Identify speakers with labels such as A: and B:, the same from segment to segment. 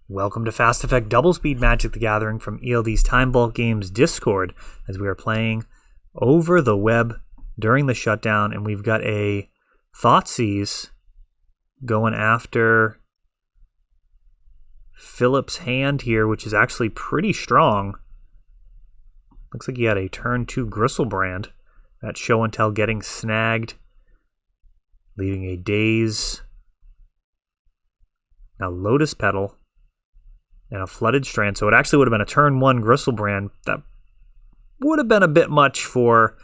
A: Welcome to Fast Effect Double Speed Magic the Gathering from ELD's Time Vault Games Discord, as we are playing over the web during the shutdown, and we've got a Thoughtseize going after Philip's hand here, which is actually pretty strong. Looks like he had a turn 2 Gristlebrand. That show and tell getting snagged, leaving a Daze, a Lotus Petal, and a Flooded Strand. So it actually would have been a turn 1 Gristlebrand. That would have been a bit much for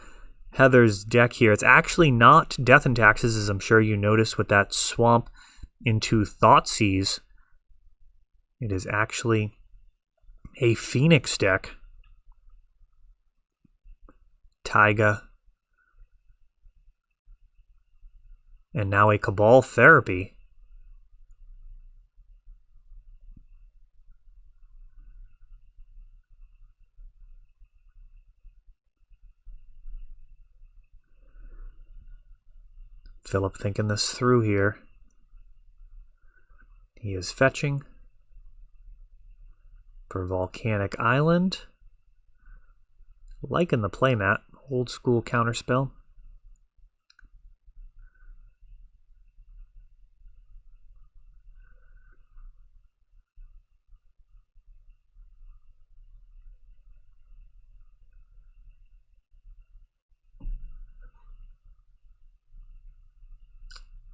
A: Heather's deck here. It's actually not Death and Taxes, as I'm sure you noticed with that swamp into Thoughtseize. It is actually a Phoenix deck. Taiga. And now a Cabal Therapy. Philip thinking this through here. He is fetching for Volcanic Island. Liking the playmat. Old school counterspell.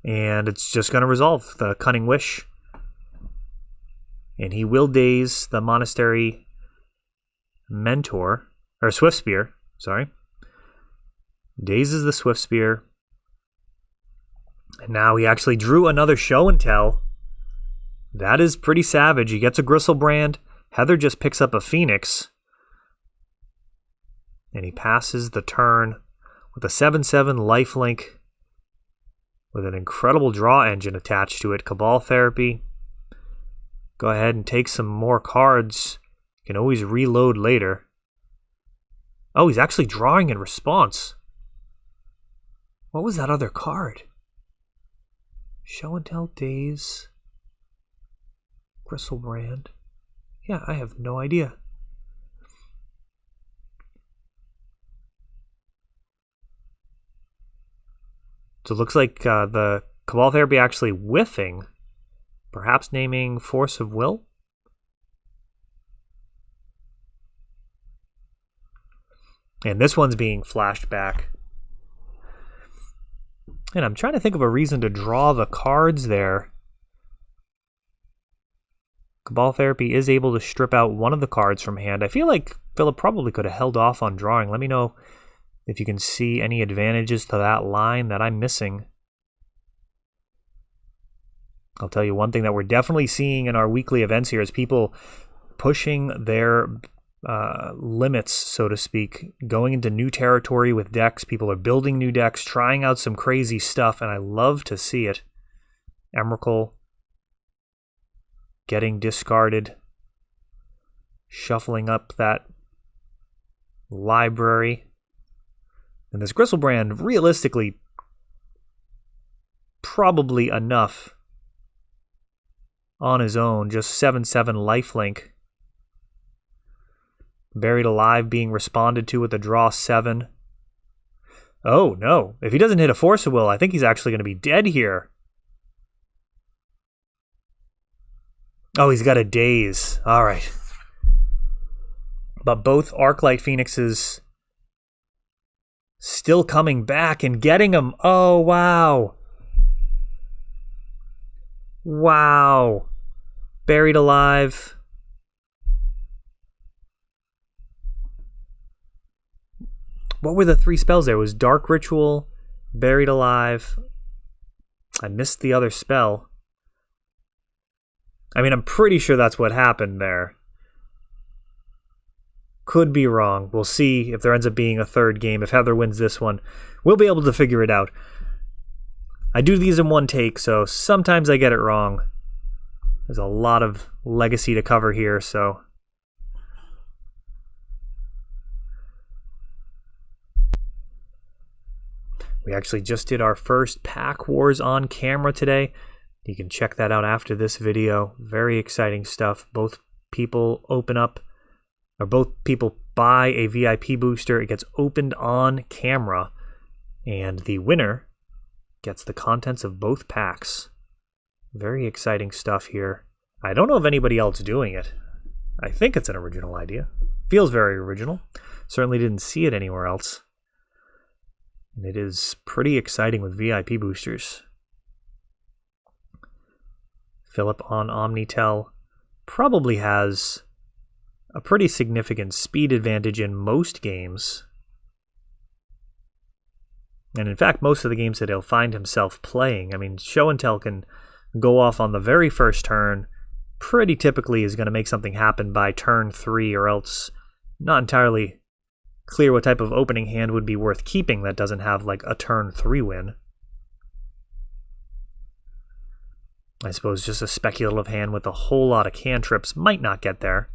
A: And it's just going to resolve the Cunning Wish. And he will daze the Monastery Mentor, or Swiftspear, sorry. Dazes the Swiftspear. And now he actually drew another show and tell. That is pretty savage. He gets a Gristlebrand. Heather just picks up a Phoenix. And he passes the turn with a 7/7 lifelink with an incredible draw engine attached to it. Cabal Therapy. Go ahead and take some more cards. You can always reload later. Oh, he's actually drawing in response. What was that other card? Show and Tell, Daze, Gristlebrand. Yeah, I have no idea. So it looks like the Cabal Therapy actually whiffing. Perhaps naming Force of Will? And this one's being flashed back. And I'm trying to think of a reason to draw the cards there. Cabal Therapy is able to strip out one of the cards from hand. I feel like Philip probably could have held off on drawing. Let me know if you can see any advantages to that line that I'm missing. I'll tell you one thing that we're definitely seeing in our weekly events here is people pushing their limits, so to speak, going into new territory with decks. People are building new decks, trying out some crazy stuff, and I love to see it. Emrakul getting discarded, shuffling up that library. And this Gristlebrand, realistically, probably enough on his own. Just 7/7 lifelink. Buried Alive being responded to with a draw 7. Oh, no. If he doesn't hit a Force of Will, I think he's actually going to be dead here. Oh, he's got a Daze. All right. But both Arclight Phoenixes still coming back and getting him. Oh, wow. Wow. Buried Alive. What were the 3 spells there? It was Dark Ritual, Buried Alive. I missed the other spell. I mean, I'm pretty sure that's what happened there. Could be wrong. We'll see if there ends up being a third game. If Heather wins this one, we'll be able to figure it out. I do these in one take, so sometimes I get it wrong. There's a lot of legacy to cover here, so. We actually just did our first Pack Wars on camera today. You can check that out after this video. Very exciting stuff. Both people buy a VIP booster. It gets opened on camera, and the winner gets the contents of both packs. Very exciting stuff here. I don't know of anybody else doing it. I think it's an original idea. Feels very original. Certainly didn't see it anywhere else. And it is pretty exciting with VIP boosters. Philip on Omnitel probably has a pretty significant speed advantage in most games. And in fact, most of the games that he'll find himself playing. I mean, Show and Tell can go off on the very first turn. Pretty typically is going to make something happen by turn 3, or else not entirely clear what type of opening hand would be worth keeping that doesn't have like a turn 3 win. I suppose just a speculative hand with a whole lot of cantrips might not get there.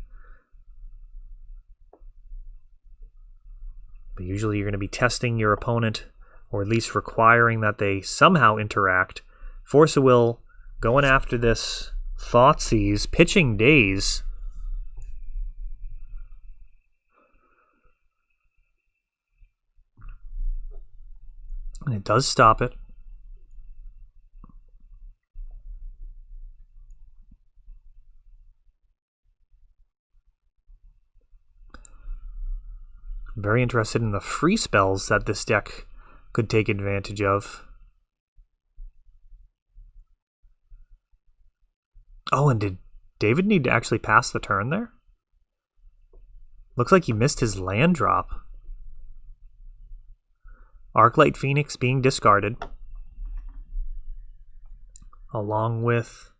A: But usually you're going to be testing your opponent, or at least requiring that they somehow interact. Force of Will going after this. Thoughtseize, pitching Daze. And it does stop it. Very interested in the free spells that this deck could take advantage of. Oh, and did David need to actually pass the turn there? Looks like he missed his land drop. Arclight Phoenix being discarded. Along with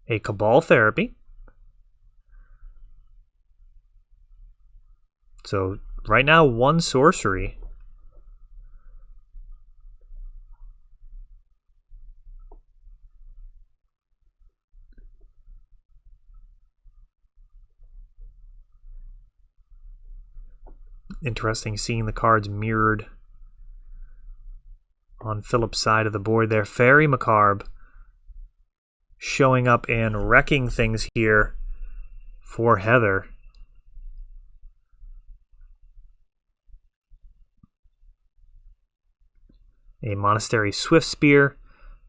A: a Cabal Therapy. So right now, 1 sorcery. Interesting seeing the cards mirrored on Philip's side of the board there. Fairy Macabre showing up and wrecking things here for Heather. A Monastery Swift Spear,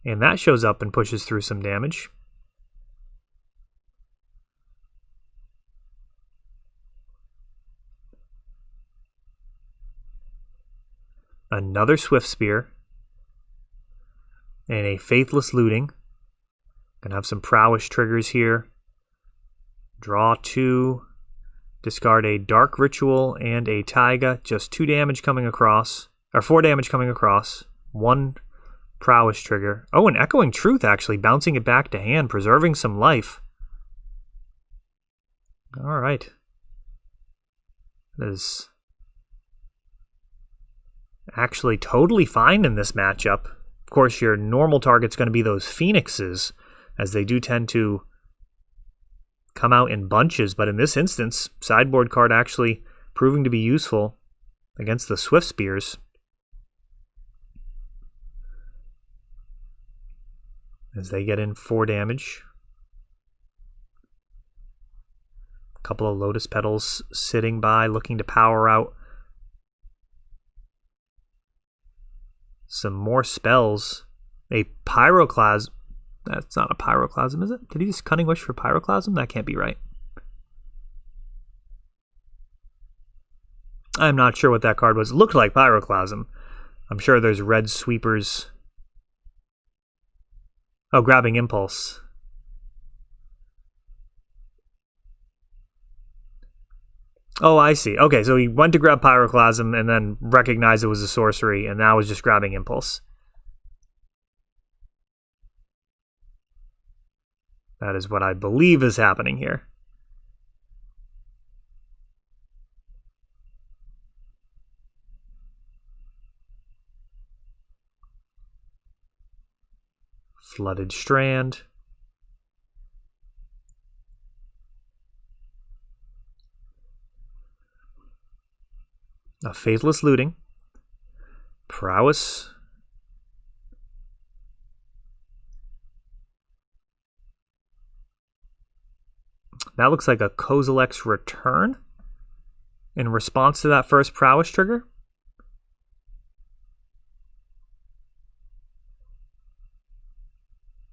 A: and that shows up and pushes through some damage. Another Swift Spear, and a Faithless Looting. Gonna have some prowess triggers here. Draw 2, discard a Dark Ritual and a Taiga. Just 2 damage coming across, or 4 damage coming across. 1 prowess trigger. Oh, an Echoing Truth actually, bouncing it back to hand, preserving some life. All right. That is actually totally fine in this matchup. Of course, your normal target's going to be those Phoenixes, as they do tend to come out in bunches, but in this instance, sideboard card actually proving to be useful against the Swift Spears. As they get in 4 damage. A couple of Lotus Petals sitting by, looking to power out some more spells. A Pyroclasm. That's not a Pyroclasm, is it? Did he just Cunning Wish for Pyroclasm? That can't be right. I'm not sure what that card was. It looked like Pyroclasm. I'm sure there's red sweepers. Oh, Grabbing Impulse. Oh, I see. Okay, so he went to grab Pyroclasm and then recognized it was a sorcery, and now was just Grabbing Impulse. That is what I believe is happening here. Flooded Strand. A Faithless Looting. Prowess. That looks like a Kozilek's Return in response to that first Prowess trigger.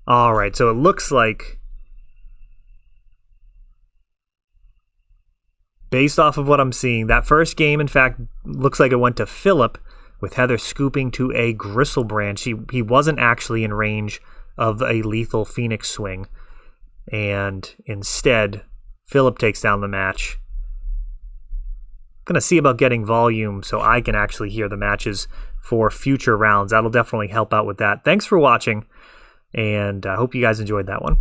A: All right, so it looks like, based off of what I'm seeing, that first game, in fact, looks like it went to Philip, with Heather scooping to a Gristlebrand. He wasn't actually in range of a lethal Phoenix swing, and instead, Philip takes down the match. I'm going to see about getting volume so I can actually hear the matches for future rounds. That'll definitely help out with that. Thanks for watching, and I hope you guys enjoyed that one.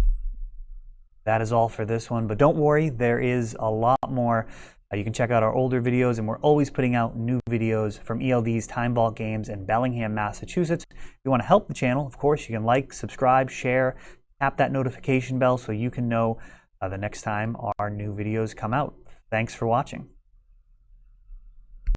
A: That is all for this one, but don't worry, there is a lot more. You can check out our older videos, and we're always putting out new videos from ELD's Time Vault games in Bellingham, Massachusetts. If you want to help the channel, of course, you can like, subscribe, share, tap that notification bell so you can know the next time our new videos come out. Thanks for watching.